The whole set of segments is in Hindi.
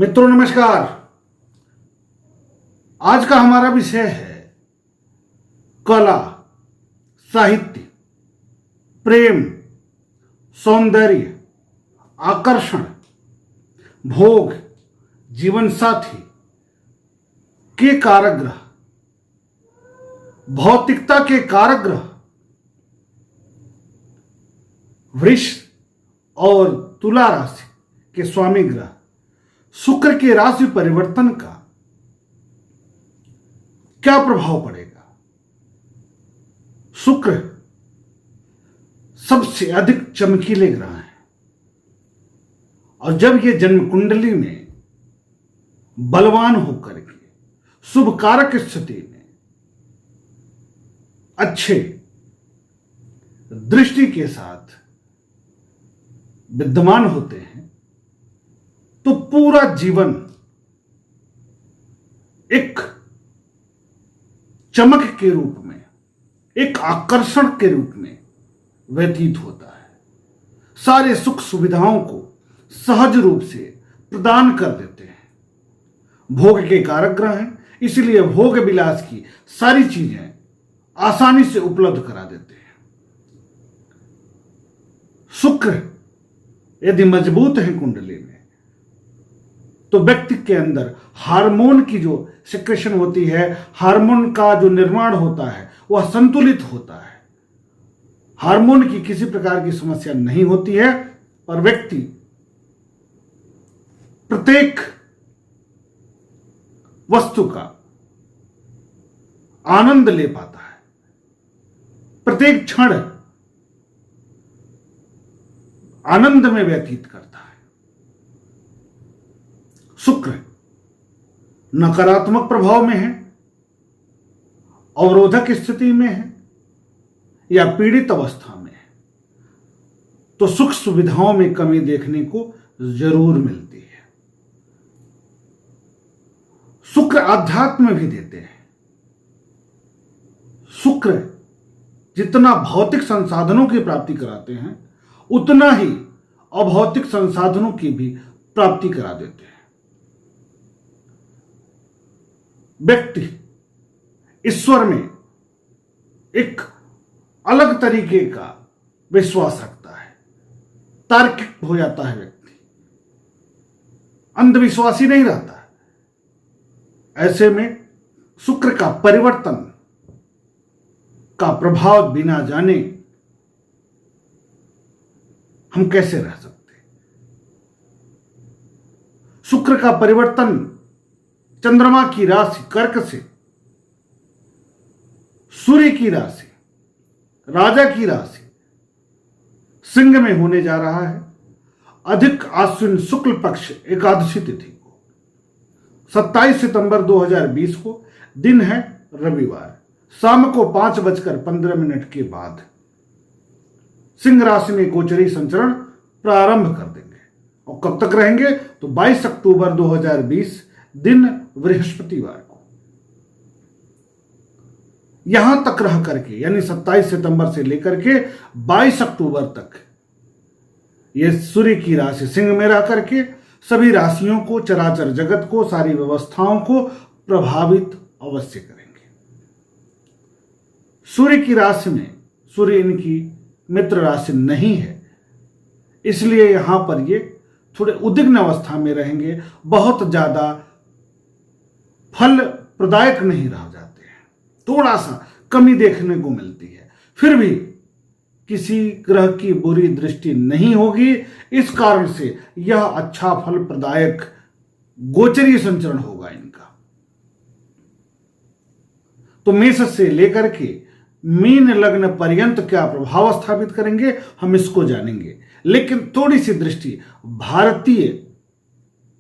मित्रों नमस्कार। आज का हमारा विषय है कला, साहित्य, प्रेम, सौंदर्य, आकर्षण, भोग, जीवन साथी के कारागृह, भौतिकता के कारागृह, वृष और तुला राशि के स्वामी ग्रह शुक्र के राशि परिवर्तन का क्या प्रभाव पड़ेगा। शुक्र सबसे अधिक चमकीले ग्रह हैं और जब ये जन्म कुंडली में बलवान होकर के शुभ कारक स्थिति में अच्छे दृष्टि के साथ विद्यमान होते हैं तो पूरा जीवन एक चमक के रूप में, एक आकर्षण के रूप में व्यतीत होता है। सारे सुख सुविधाओं को सहज रूप से प्रदान कर देते हैं। भोग के कारक ग्रह हैं, इसलिए भोग विलास की सारी चीजें आसानी से उपलब्ध करा देते हैं। शुक्र यदि मजबूत है कुंडली में तो व्यक्ति के अंदर हार्मोन की जो सिक्रेशन होती है, हार्मोन का जो निर्माण होता है वह संतुलित होता है। हार्मोन की किसी प्रकार की समस्या नहीं होती है और व्यक्ति प्रत्येक वस्तु का आनंद ले पाता है, प्रत्येक क्षण आनंद में व्यतीत करता है। शुक्र नकारात्मक प्रभाव में है, अवरोधक स्थिति में है या पीड़ित अवस्था में है तो सुख सुविधाओं में कमी देखने को जरूर मिलती है। शुक्र आध्यात्म भी देते हैं। शुक्र जितना भौतिक संसाधनों की प्राप्ति कराते हैं उतना ही अभौतिक संसाधनों की भी प्राप्ति करा देते हैं। व्यक्ति ईश्वर में एक अलग तरीके का विश्वास रखता है, तार्किक हो जाता है, व्यक्ति अंधविश्वासी नहीं रहता है। ऐसे में शुक्र का परिवर्तन का प्रभाव बिना जाने हम कैसे रह सकते। शुक्र का परिवर्तन चंद्रमा की राशि कर्क से सूर्य की राशि राजा की राशि सिंह में होने जा रहा है। अधिक आश्विन शुक्ल पक्ष एकादशी तिथि को 27 सितंबर 2020 को, दिन है रविवार, शाम को 5:15 के बाद सिंह राशि में गोचरी संचरण प्रारंभ कर देंगे और कब तक रहेंगे तो 22 अक्टूबर 2020 दिन बृहस्पतिवार को यहां तक रह करके, यानी 27 सितंबर से लेकर के 22 अक्टूबर तक ये सूर्य की राशि सिंह में रह करके सभी राशियों को, चराचर जगत को, सारी व्यवस्थाओं को प्रभावित अवश्य करेंगे। सूर्य की राशि में सूर्य इनकी मित्र राशि नहीं है, इसलिए यहां पर ये थोड़े उद्विग्न अवस्था में रहेंगे, बहुत ज्यादा फल प्रदायक नहीं रह जाते हैं, थोड़ा सा कमी देखने को मिलती है। फिर भी किसी ग्रह की बुरी दृष्टि नहीं होगी, इस कारण से यह अच्छा फल प्रदायक गोचरीय संचरण होगा इनका। तो मेष से लेकर के मीन लग्न पर्यंत क्या प्रभाव स्थापित करेंगे हम इसको जानेंगे, लेकिन थोड़ी सी दृष्टि भारतीय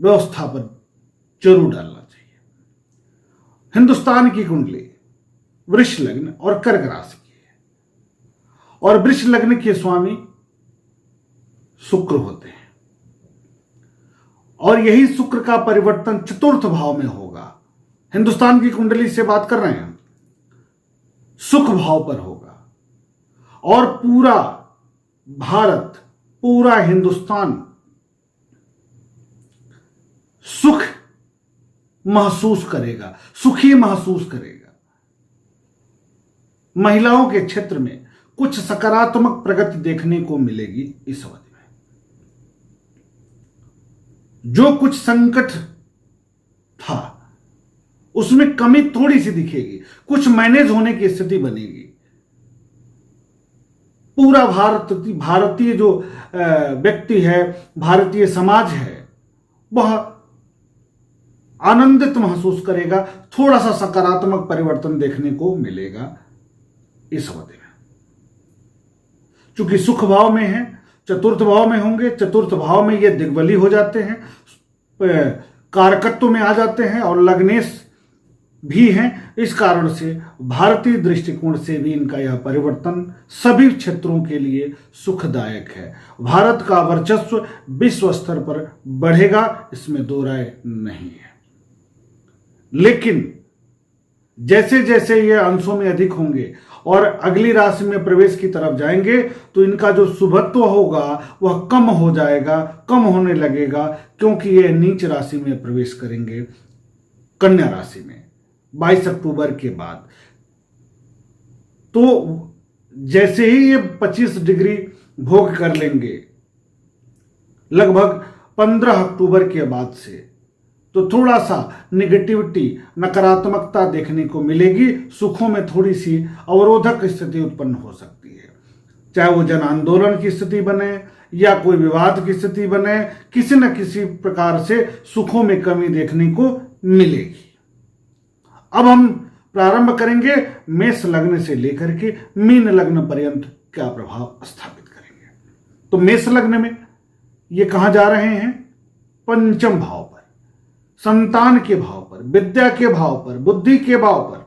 व्यवस्था पर जरूर डालना चाहिए। हिंदुस्तान की कुंडली वृष लग्न और कर्क राशि की है और वृष लग्न के स्वामी शुक्र होते हैं और यही शुक्र का परिवर्तन चतुर्थ भाव में होगा। हिंदुस्तान की कुंडली से बात कर रहे हैं हम, सुख भाव पर होगा और पूरा भारत, पूरा हिंदुस्तान सुख महसूस करेगा, सुखी महसूस करेगा। महिलाओं के क्षेत्र में कुछ सकारात्मक प्रगति देखने को मिलेगी इस अवधि में। जो कुछ संकट था उसमें कमी थोड़ी सी दिखेगी, कुछ मैनेज होने की स्थिति बनेगी। पूरा भारतीय जो व्यक्ति है, भारतीय समाज है, वह आनंदित महसूस करेगा। थोड़ा सा सकारात्मक परिवर्तन देखने को मिलेगा इस अवधि में। चूंकि सुख भाव में है, चतुर्थ भाव में होंगे, चतुर्थ भाव में ये दिग्बली हो जाते हैं, कारकत्व में आ जाते हैं और लग्नेश भी हैं। इस कारण से भारतीय दृष्टिकोण से भी इनका यह परिवर्तन सभी क्षेत्रों के लिए सुखदायक है। भारत का वर्चस्व विश्व स्तर पर बढ़ेगा, इसमें दो राय नहीं है। लेकिन जैसे जैसे ये अंशों में अधिक होंगे और अगली राशि में प्रवेश की तरफ जाएंगे तो इनका जो शुभत्व होगा वह कम हो जाएगा, कम होने लगेगा, क्योंकि ये नीच राशि में प्रवेश करेंगे, कन्या राशि में 22 अक्टूबर के बाद। तो जैसे ही ये 25 डिग्री भोग कर लेंगे लगभग 15 अक्टूबर के बाद से, तो थोड़ा सा निगेटिविटी, नकारात्मकता देखने को मिलेगी। सुखों में थोड़ी सी अवरोधक स्थिति उत्पन्न हो सकती है, चाहे वो जन आंदोलन की स्थिति बने या कोई विवाद की स्थिति बने, किसी न किसी प्रकार से सुखों में कमी देखने को मिलेगी। अब हम प्रारंभ करेंगे मेष लग्न से लेकर के मीन लग्न पर्यंत क्या प्रभाव स्थापित करेंगे। तो मेष लग्न में ये कहां जा रहे हैं? पंचम भाव पर, संतान के भाव पर, विद्या के भाव पर, बुद्धि के भाव पर।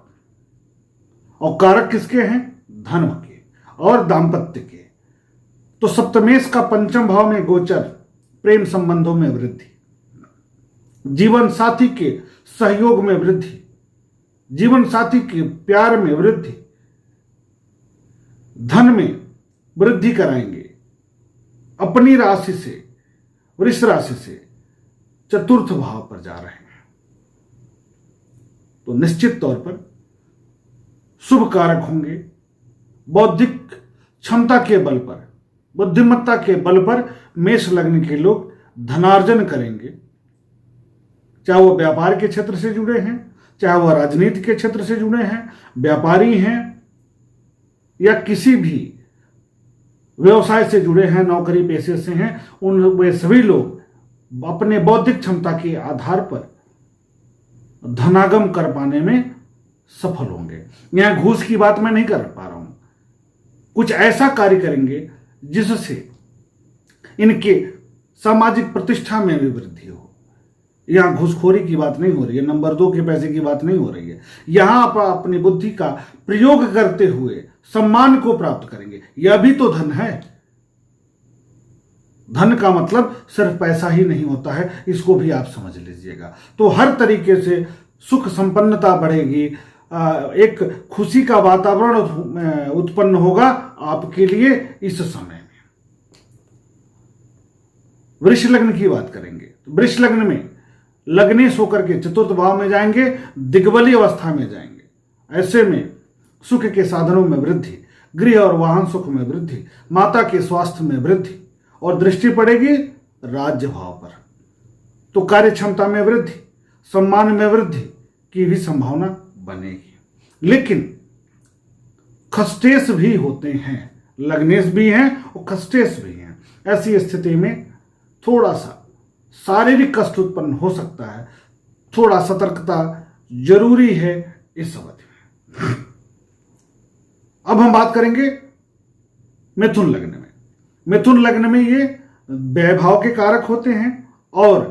और कारक किसके हैं? धन के और दाम्पत्य के। तो सप्तमेश का पंचम भाव में गोचर प्रेम संबंधों में वृद्धि, जीवन साथी के सहयोग में वृद्धि, जीवन साथी के प्यार में वृद्धि, धन में वृद्धि कराएंगे। अपनी राशि से, वृष राशि से चतुर्थ भाव पर जा रहे हैं, तो निश्चित तौर पर शुभ कारक होंगे। बौद्धिक क्षमता के बल पर, बुद्धिमत्ता के बल पर मेष लग्न के लोग धनार्जन करेंगे, चाहे वो व्यापार के क्षेत्र से जुड़े हैं, चाहे वह राजनीति के क्षेत्र से जुड़े हैं, व्यापारी हैं या किसी भी व्यवसाय से जुड़े हैं, नौकरी पेशे से हैं, उन वे सभी लोग अपने बौद्धिक क्षमता के आधार पर धनागम कर पाने में सफल होंगे। यहां घूस की बात मैं नहीं कर पा रहा हूं, कुछ ऐसा कार्य करेंगे जिससे इनके सामाजिक प्रतिष्ठा में भी वृद्धि हो। यहां घूसखोरी की बात नहीं हो रही है, नंबर 2 के पैसे की बात नहीं हो रही है। यहां आप अपनी बुद्धि का प्रयोग करते हुए सम्मान को प्राप्त करेंगे। यह भी तो धन है। धन का मतलब सिर्फ पैसा ही नहीं होता है, इसको भी आप समझ लीजिएगा। तो हर तरीके से सुख संपन्नता बढ़ेगी, एक खुशी का वातावरण उत्पन्न होगा आपके लिए इस समय में। वृष लग्न की बात करेंगे तो वृष लग्न में लग्नेश होकर के चतुर्थ भाव में जाएंगे, दिग्बली अवस्था में जाएंगे। ऐसे में सुख के साधनों में वृद्धि, गृह और वाहन सुख में वृद्धि, माता के स्वास्थ्य में वृद्धि, और दृष्टि पड़ेगी राज्य भाव पर, तो कार्य क्षमता में वृद्धि, सम्मान में वृद्धि की भी संभावना बनेगी। लेकिन खस्टेश भी होते हैं, लग्नेश भी हैं और खस्टेश भी हैं। ऐसी स्थिति में थोड़ा सा शारीरिक कष्ट उत्पन्न हो सकता है, थोड़ा सतर्कता जरूरी है इस अवधि में। अब हम बात करेंगे मिथुन लग्न में। मिथुन लग्न में ये व्यय भाव के कारक होते हैं और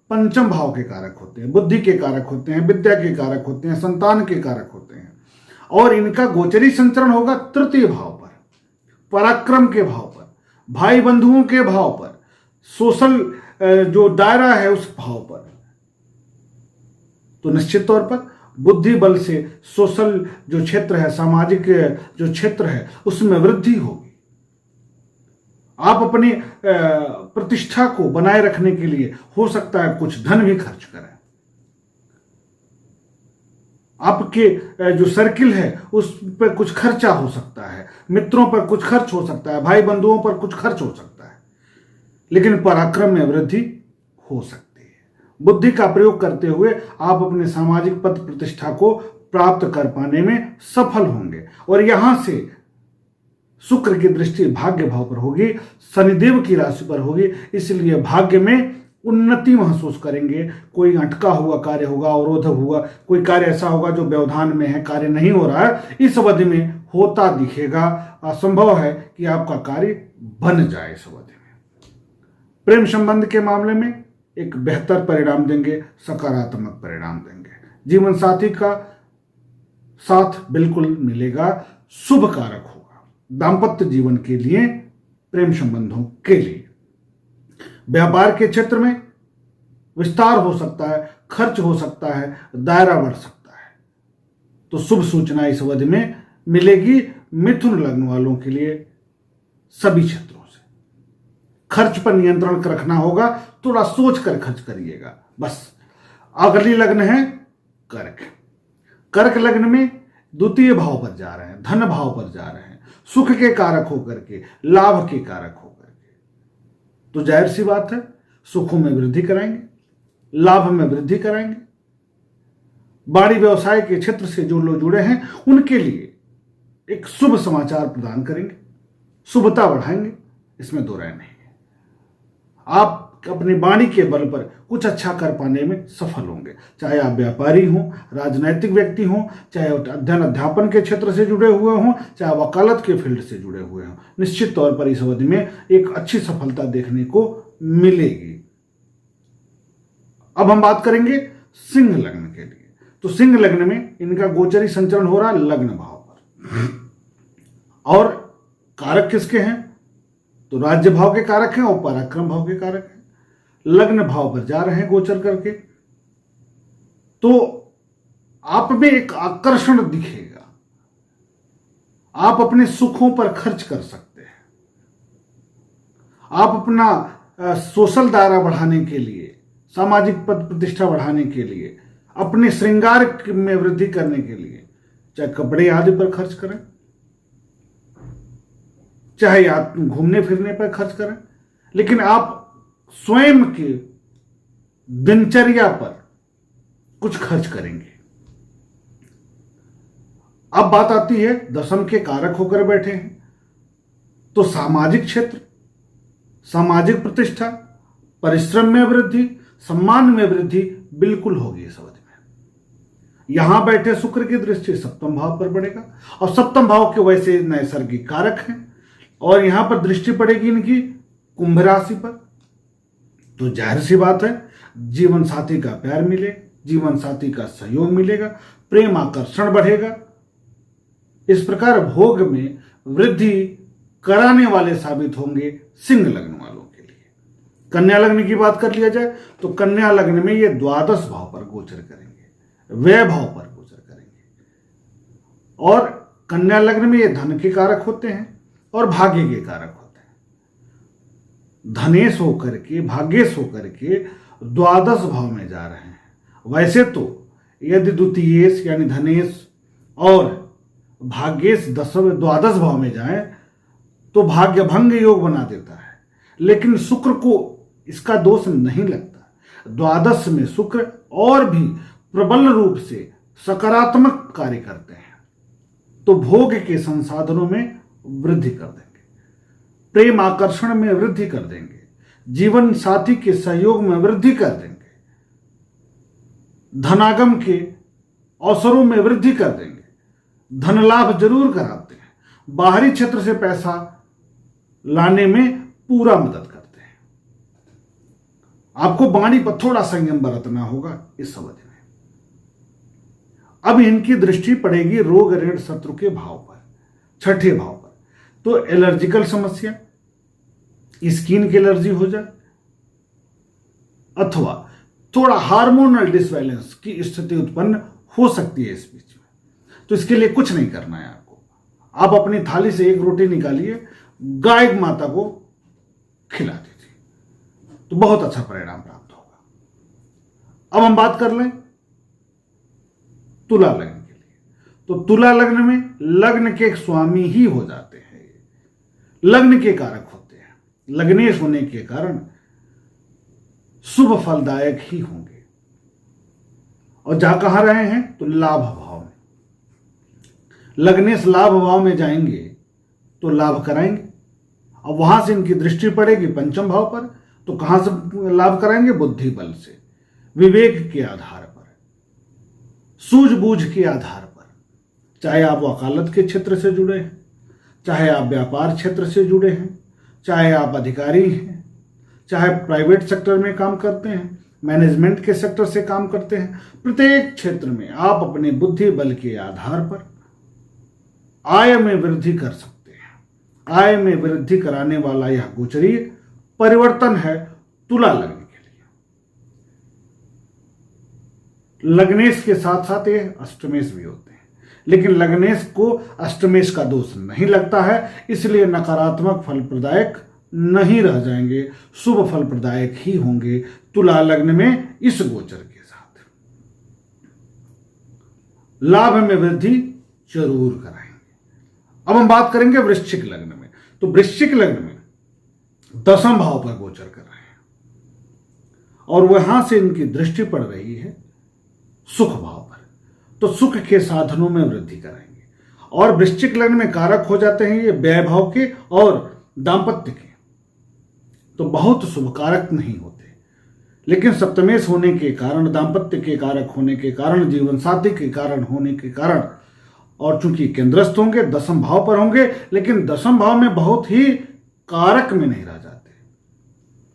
पंचम भाव के कारक होते हैं, बुद्धि के कारक होते हैं, विद्या के कारक होते हैं, संतान के कारक होते हैं। और इनका गोचरी संचरण होगा तृतीय भाव पर, पराक्रम के भाव पर, भाई बंधुओं के भाव पर, सोशल जो दायरा है उस भाव पर। तो निश्चित तौर पर बुद्धि बल से सोशल जो क्षेत्र है, सामाजिक जो क्षेत्र है, उसमें वृद्धि होगी। आप अपनी प्रतिष्ठा को बनाए रखने के लिए हो सकता है कुछ धन भी खर्च करें। आपके जो सर्किल है उस पर कुछ खर्चा हो सकता है, मित्रों पर कुछ खर्च हो सकता है, भाई बंधुओं पर कुछ खर्च हो सकता है, लेकिन पराक्रम में वृद्धि हो सकती है। बुद्धि का प्रयोग करते हुए आप अपने सामाजिक पद प्रतिष्ठा को प्राप्त कर पाने में सफल होंगे। और यहां से शुक्र की दृष्टि भाग्य भाव पर होगी, शनिदेव की राशि पर होगी, इसलिए भाग्य में उन्नति महसूस करेंगे। कोई अटका हुआ कार्य होगा, अवरोध हुआ, कोई कार्य ऐसा होगा जो व्यवधान में है, कार्य नहीं हो रहा है, इस अवधि में होता दिखेगा। असंभव है कि आपका कार्य बन जाए इस अवधि में। प्रेम संबंध के मामले में एक बेहतर परिणाम देंगे, सकारात्मक परिणाम देंगे। जीवन साथी का साथ बिल्कुल मिलेगा, शुभ कारक होगा दाम्पत्य जीवन के लिए, प्रेम संबंधों के लिए। व्यापार के क्षेत्र में विस्तार हो सकता है, खर्च हो सकता है, दायरा बढ़ सकता है, तो शुभ सूचना इस अवधि में मिलेगी मिथुन लग्न वालों के लिए सभी क्षेत्रों से। खर्च पर नियंत्रण रखना होगा, थोड़ा सोच कर खर्च करिएगा बस। अगली लग्न है कर्क। कर्क लग्न में द्वितीय भाव पर जा रहे हैं, धन भाव पर जा रहे हैं, सुख के कारक होकर के, लाभ के कारक होकर के, तो जाहिर सी बात है सुखों में वृद्धि कराएंगे, लाभ में वृद्धि कराएंगे। बाड़ी व्यवसाय के क्षेत्र से जो लोग जुड़े हैं उनके लिए एक शुभ समाचार प्रदान करेंगे, शुभता बढ़ाएंगे, इसमें दो राय नहीं है। आप अपनी वाणी के बल पर कुछ अच्छा कर पाने में सफल होंगे, चाहे आप व्यापारी हों, राजनैतिक व्यक्ति हों, चाहे अध्ययन अध्यापन के क्षेत्र से जुड़े हुए हों, चाहे वकालत के फील्ड से जुड़े हुए हों। निश्चित तौर पर इस अवधि में एक अच्छी सफलता देखने को मिलेगी। अब हम बात करेंगे सिंह लग्न के लिए। तो सिंह लग्न में इनका गोचरी संचरण हो रहा है लग्न भाव पर, और कारक किसके हैं? तो राज्य भाव के कारक हैं और पराक्रम भाव के कारक हैं। लग्न भाव पर जा रहे हैं गोचर करके, तो आप में एक आकर्षण दिखेगा, आप अपने सुखों पर खर्च कर सकते हैं। आप अपना सोशल दायरा बढ़ाने के लिए, सामाजिक पद प्रतिष्ठा बढ़ाने के लिए, अपने श्रृंगार में वृद्धि करने के लिए, चाहे कपड़े आदि पर खर्च करें, चाहे आप घूमने फिरने पर खर्च करें, लेकिन आप स्वयं के दिनचर्या पर कुछ खर्च करेंगे। अब बात आती है दशम के कारक होकर बैठे हैं, तो सामाजिक क्षेत्र, सामाजिक प्रतिष्ठा, परिश्रम में वृद्धि, सम्मान में वृद्धि बिल्कुल होगी इस अवधि में। यहां बैठे शुक्र की दृष्टि सप्तम भाव पर पड़ेगा, और सप्तम भाव के वैसे नैसर्गिक कारक हैं, और यहां पर दृष्टि पड़ेगी इनकी कुंभ राशि पर। तो जाहिर सी बात है जीवन साथी का प्यार मिले, जीवन साथी का सहयोग मिलेगा, प्रेम आकर्षण बढ़ेगा। इस प्रकार भोग में वृद्धि कराने वाले साबित होंगे सिंह लग्न वालों के लिए। कन्या लग्न की बात कर लिया जाए तो कन्या लग्न में ये द्वादश भाव पर गोचर करेंगे, व्यय भाव पर गोचर करेंगे, और कन्या लग्न में ये धन के कारक होते हैं और भाग्य के कारक होते हैं। धनेश होकर के, भाग्येश होकर के द्वादश भाव में जा रहे हैं। वैसे तो यदि द्वितीयेश यानी धनेश और भाग्येश द्वादश भाव में जाए तो भाग्य भंग योग बना देता है, लेकिन शुक्र को इसका दोष नहीं लगता। द्वादश में शुक्र और भी प्रबल रूप से सकारात्मक कार्य करते हैं, तो भोग के संसाधनों में वृद्धि कर देंगे, प्रेम आकर्षण में वृद्धि कर देंगे, जीवन साथी के सहयोग में वृद्धि कर देंगे, धनागम के अवसरों में वृद्धि कर देंगे, धन लाभ जरूर कराते हैं, बाहरी क्षेत्र से पैसा लाने में पूरा मदद करते हैं। आपको वाणी पर थोड़ा संयम बरतना होगा इस अवधि में। अब इनकी दृष्टि पड़ेगी रोग ऋण शत्रु के भाव पर, छठे भाव पर। तो एलर्जिकल समस्या, स्किन की एलर्जी हो जाए, अथवा थोड़ा हार्मोनल डिसबैलेंस की स्थिति उत्पन्न हो सकती है इस बीच में। तो इसके लिए कुछ नहीं करना है आपको। आप अपनी थाली से एक रोटी निकालिए, गाय माता को खिलाती थी। तो बहुत अच्छा परिणाम प्राप्त होगा। अब हम बात कर लें तुला लग्न के लिए। तो तुला लग्न में लग्न के स्वामी ही हो जाते हैं, लग्न के कारक होते हैं, लग्नेश होने के कारण शुभ फलदायक ही होंगे। और जा कहां रहे हैं तो लाभ भाव में, लग्नेश लाभ भाव में जाएंगे तो लाभ कराएंगे। अब वहां से इनकी दृष्टि पड़ेगी पंचम भाव पर, तो कहां से लाभ कराएंगे? बुद्धि बल से, विवेक के आधार पर, सूझबूझ के आधार पर। चाहे आप वकालत के क्षेत्र से जुड़े हैं, चाहे आप व्यापार क्षेत्र से जुड़े हैं, चाहे आप अधिकारी हैं, चाहे प्राइवेट सेक्टर में काम करते हैं, मैनेजमेंट के सेक्टर से काम करते हैं, प्रत्येक क्षेत्र में आप अपने बुद्धि बल के आधार पर आय में वृद्धि कर सकते हैं। आय में वृद्धि कराने वाला यह गोचरीय परिवर्तन है तुला लग्न के लिए। लग्नेश के साथ साथ ये अष्टमेश भी होते हैं, लेकिन लग्नेश को अष्टमेश का दोष नहीं लगता है, इसलिए नकारात्मक फल प्रदायक नहीं रह जाएंगे, शुभ फल प्रदायक ही होंगे तुला लग्न में इस गोचर के साथ। लाभ में वृद्धि जरूर कराएंगे। अब हम बात करेंगे वृश्चिक लग्न में। तो वृश्चिक लग्न में दसम भाव पर गोचर कर रहे हैं और वहां से इनकी दृष्टि पड़ रही है सुख भाव पर, तो सुख के साधनों में वृद्धि कराएंगे। और वृश्चिक लग्न में कारक हो जाते हैं ये व्यय भाव के और दाम्पत्य के, तो बहुत शुभ कारक नहीं होते। लेकिन सप्तमेश होने के कारण, दाम्पत्य के कारक होने के कारण, जीवन साथी के कारण होने के कारण, और चूंकि केंद्रस्थ होंगे, दसम भाव पर होंगे, लेकिन दसम भाव में बहुत ही कारक में नहीं रह जाते।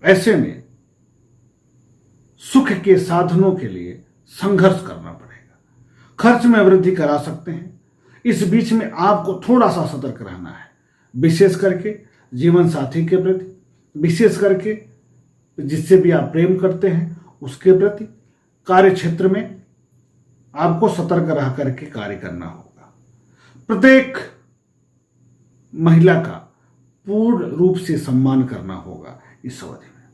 ऐसे में सुख के साधनों के लिए संघर्ष करना पड़ेगा। खर्च में वृद्धि करा सकते हैं। इस बीच में आपको थोड़ा सा सतर्क रहना है, विशेष करके जीवन साथी के प्रति, विशेष करके जिससे भी आप प्रेम करते हैं उसके प्रति। कार्य क्षेत्र में आपको सतर्क रह करके कार्य करना होगा। प्रत्येक महिला का पूर्ण रूप से सम्मान करना होगा इस अवधि में,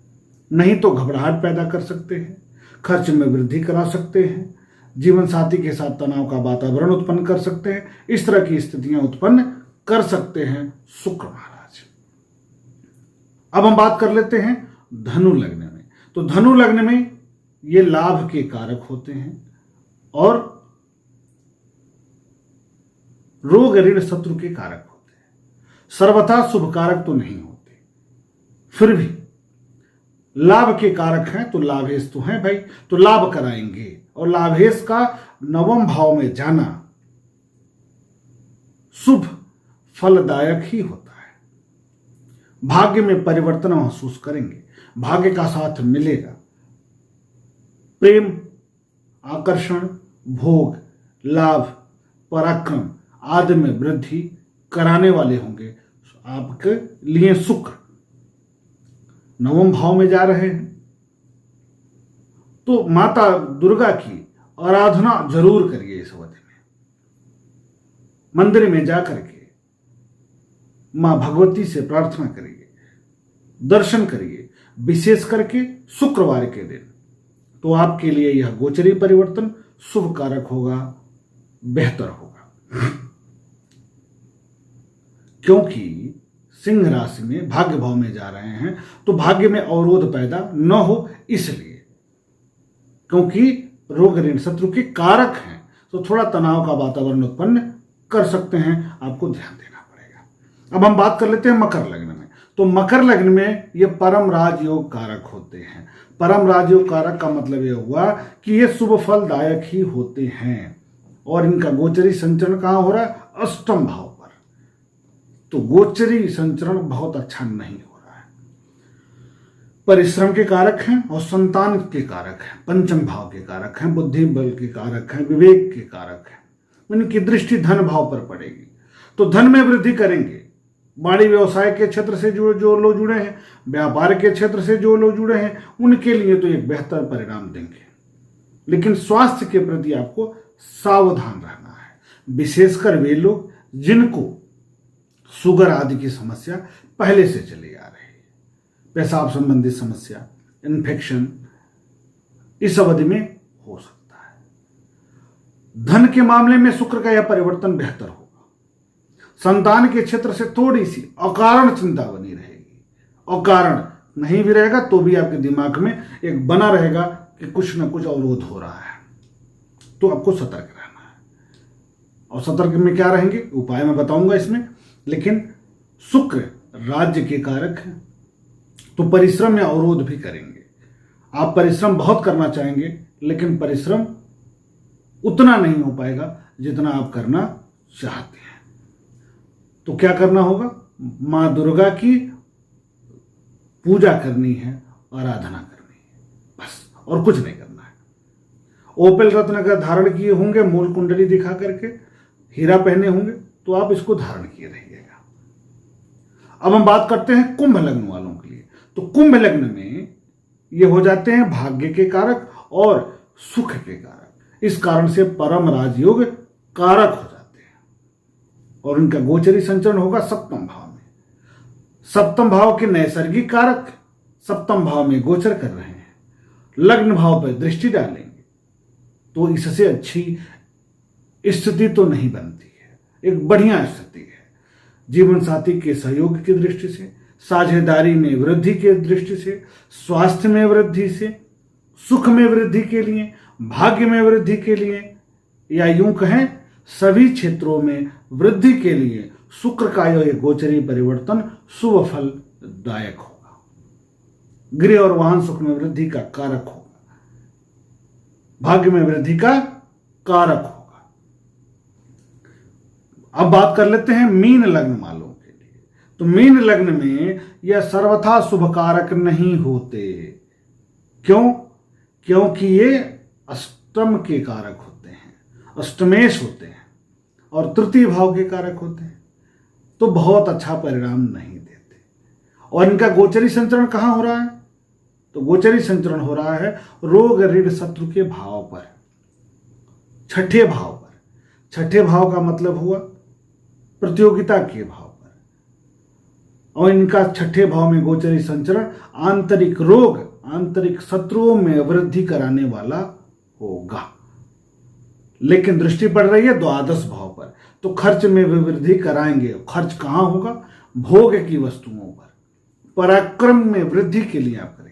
नहीं तो घबराहट पैदा कर सकते हैं, खर्च में वृद्धि करा सकते हैं, जीवन साथी के साथ तनाव का वातावरण उत्पन्न कर सकते हैं। इस तरह की स्थितियां उत्पन्न कर सकते हैं शुक्र महाराज। अब हम बात कर लेते हैं धनु लग्न में। तो धनु लग्न में ये लाभ के कारक होते हैं और रोग ऋण शत्रु के कारक होते हैं। सर्वथा शुभ कारक तो नहीं होते, फिर भी लाभ के कारक हैं, तो लाभेश तो हैं भाई, तो लाभ कराएंगे। और लाभेश का नवम भाव में जाना शुभ फलदायक ही होता है। भाग्य में परिवर्तन महसूस करेंगे, भाग्य का साथ मिलेगा। प्रेम, आकर्षण, भोग, लाभ, पराक्रम आदि में वृद्धि कराने वाले होंगे आपके लिए शुक्र। नवम भाव में जा रहे हैं तो माता दुर्गा की आराधना जरूर करिए इस अवधि में। मंदिर में जाकर के मां भगवती से प्रार्थना करिए, दर्शन करिए, विशेष करके शुक्रवार के दिन। तो आपके लिए यह गोचरी परिवर्तन शुभ कारक होगा, बेहतर होगा। क्योंकि सिंह राशि में भाग्य भाव में जा रहे हैं तो भाग्य में अवरोध पैदा न हो, इसलिए, क्योंकि रोग ऋण शत्रु के कारक हैं तो थोड़ा तनाव का वातावरण उत्पन्न कर सकते हैं, आपको ध्यान देना पड़ेगा। अब हम बात कर लेते हैं मकर लग्न में। तो मकर लग्न में ये परम राजयोग कारक होते हैं। परम राजयोग कारक का मतलब यह हुआ कि ये शुभ फलदायक ही होते हैं और इनका गोचरी संचरण कहां हो रहा है? अष्टम भाव पर। तो गोचरी संचरण बहुत अच्छा नहीं हो रहा है। परिश्रम के कारक हैं और संतान के कारक हैं, पंचम भाव के कारक हैं, बुद्धि बल के कारक हैं, विवेक के कारक हैं। इनकी दृष्टि धन भाव पर पड़ेगी तो धन में वृद्धि करेंगे। वाणिज्य व्यवसाय के क्षेत्र से जो लोग जुड़े हैं, व्यापार के क्षेत्र से जो लोग जुड़े हैं, उनके लिए तो एक बेहतर परिणाम देंगे। लेकिन स्वास्थ्य के प्रति आपको सावधान रहना है, विशेषकर वे लोग जिनको शुगर आदि की समस्या पहले से चली आ रही है। पेशाब संबंधी समस्या, इन्फेक्शन इस अवधि में हो सकता है। धन के मामले में शुक्र का यह परिवर्तन बेहतर होगा। संतान के क्षेत्र से थोड़ी सी अकारण चिंता बनी रहेगी। अकारण नहीं भी रहेगा तो भी आपके दिमाग में एक बना रहेगा कि कुछ न कुछ अवरोध हो रहा है, तो आपको सतर्क रहना है। और सतर्क में क्या रहेंगे उपाय मैं बताऊंगा इसमें, लेकिन शुक्र राज्य के कारक हैं तो परिश्रम में अवरोध भी करेंगे। आप परिश्रम बहुत करना चाहेंगे लेकिन परिश्रम उतना नहीं हो पाएगा जितना आप करना चाहते हैं। तो क्या करना होगा, मां दुर्गा की पूजा करनी है, आराधना करनी है, बस और कुछ नहीं करना है। ओपेल रत्न अगर धारण किए होंगे, मूल कुंडली दिखा करके हीरा पहने होंगे तो आप इसको धारण किए रहिएगा। अब हम बात करते हैं कुंभ लग्न वालों के लिए। तो कुंभ लग्न में ये हो जाते हैं भाग्य के कारक और सुख के कारक। इस कारण से परम राजयोग कारक हो जाते हैं और उनका गोचरी संचरण होगा सप्तम भाव में। सप्तम भाव के नैसर्गिक कारक सप्तम भाव में गोचर कर रहे हैं, लग्न भाव पर दृष्टि डालेंगे तो इससे अच्छी स्थिति तो नहीं बनती है, एक बढ़िया स्थिति है। जीवन साथी के सहयोग की दृष्टि से, साझेदारी में वृद्धि की दृष्टि से, स्वास्थ्य में वृद्धि से, सुख में वृद्धि के लिए, भाग्य में वृद्धि के लिए, या यूं कहें सभी क्षेत्रों में वृद्धि के लिए शुक्र का यह गोचरी परिवर्तन शुभ फलदायक होगा। गृह और वाहन सुख में वृद्धि का कारक होगा, भाग्य में वृद्धि का कारक होगा। अब बात कर लेते हैं मीन लग्न वालों के लिए। तो मीन लग्न में यह सर्वथा शुभ कारक नहीं होते। क्यों? क्योंकि ये अष्टम के कारक होते हैं, अष्टमेश होते हैं और तृतीय भाव के कारक होते हैं, तो बहुत अच्छा परिणाम नहीं देते। और इनका गोचरी संचरण कहां हो रहा है? तो गोचरी संचरण हो रहा है रोग ऋण शत्रु के भाव पर, छठे भाव पर। छठे भाव का मतलब हुआ प्रतियोगिता के भाव पर, और इनका छठे भाव में गोचरी संचरण आंतरिक रोग, आंतरिक शत्रुओं में वृद्धि कराने वाला होगा। लेकिन दृष्टि पड़ रही है द्वादश भाव पर, तो खर्च में भी वृद्धि कराएंगे। खर्च कहां होगा? भोग की वस्तुओं पर, पराक्रम में वृद्धि के लिए आप करेंगे।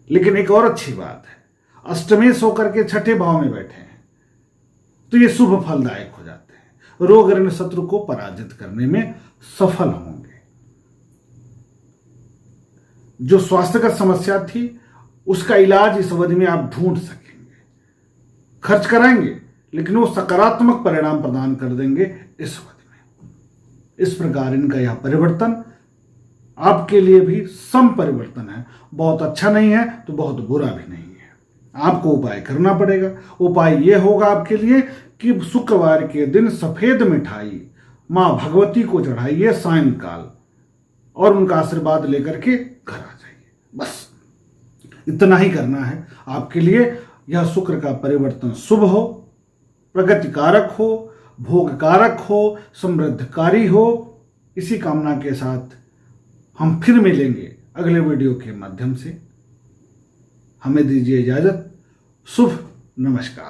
लेकिन एक और अच्छी बात है, अष्टमेश होकर के छठे भाव में बैठे हैं तो ये शुभ फलदायक हो जाते हैं, रोग ऋण शत्रु को पराजित करने में सफल होंगे। जो स्वास्थ्यगत समस्या थी उसका इलाज इस अवधि में आप ढूंढ सकेंगे। खर्च कराएंगे लेकिन वो सकारात्मक परिणाम प्रदान कर देंगे इस अवधि में। इस प्रकार इनका यह परिवर्तन आपके लिए भी सम परिवर्तन है, बहुत अच्छा नहीं है तो बहुत बुरा भी नहीं है। आपको उपाय करना पड़ेगा। उपाय यह होगा आपके लिए कि शुक्रवार के दिन सफेद मिठाई मां भगवती को चढ़ाइए सायंकाल और उनका आशीर्वाद लेकर के घर आ जाइए। बस इतना ही करना है आपके लिए। यह शुक्र का परिवर्तन शुभ हो, प्रगति कारक हो, भोग कारक हो, समृद्धकारी हो। इसी कामना के साथ हम फिर मिलेंगे अगले वीडियो के माध्यम से। हमें दीजिए इजाजत। शुभ नमस्कार।